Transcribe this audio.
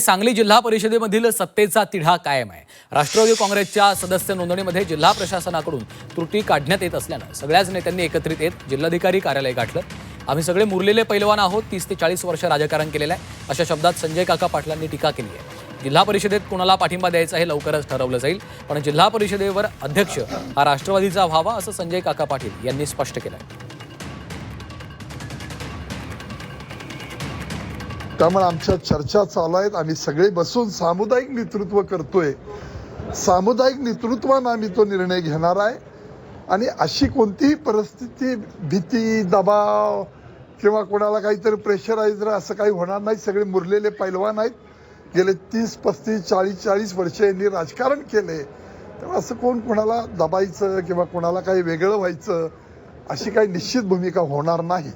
सांगली जिल्हा परिषदेमधील सत्तेचा तिढा कायम आहे। राष्ट्रवादी काँग्रेसच्या सदस्य नोंदणीमध्ये जिल्हा प्रशासनाकडून त्रुटी काढण्यात येत असल्यानं सगळ्याच नेत्यांनी एकत्रित येत जिल्हाधिकारी कार्यालय गाठलं। आम्ही सगळे मुरलेले पैलवान आहोत, 30 ते 40 वर्ष राजकारण केलेलं आहे, अशा शब्दात संजय काका पाटलांनी टीका केली आहे। जिल्हा परिषदेत कोणाला पाठिंबा द्यायचा हे लवकरच ठरवलं जाईल, पण जिल्हा परिषदेवर अध्यक्ष हा राष्ट्रवादीचा व्हावा असं संजय काका पाटील यांनी स्पष्ट केलं आहे। त्यामुळे आमच्या चर्चा चालू आहेत। आम्ही सगळे बसून सामुदायिक नेतृत्व करतोय। सामुदायिक नेतृत्वाने आम्ही तो निर्णय घेणार आहे आणि अशी कोणतीही परिस्थिती, भीती, दबाव किंवा कोणाला काहीतरी प्रेशराईज असं काही होणार नाही। सगळे मुरलेले पैलवान आहेत, गेले 30, 35, 40 वर्ष यांनी राजकारण केले। तेव्हा असं कोणाला दबायचं किंवा कोणाला काही वेगळं व्हायचं अशी काही निश्चित भूमिका होणार नाही।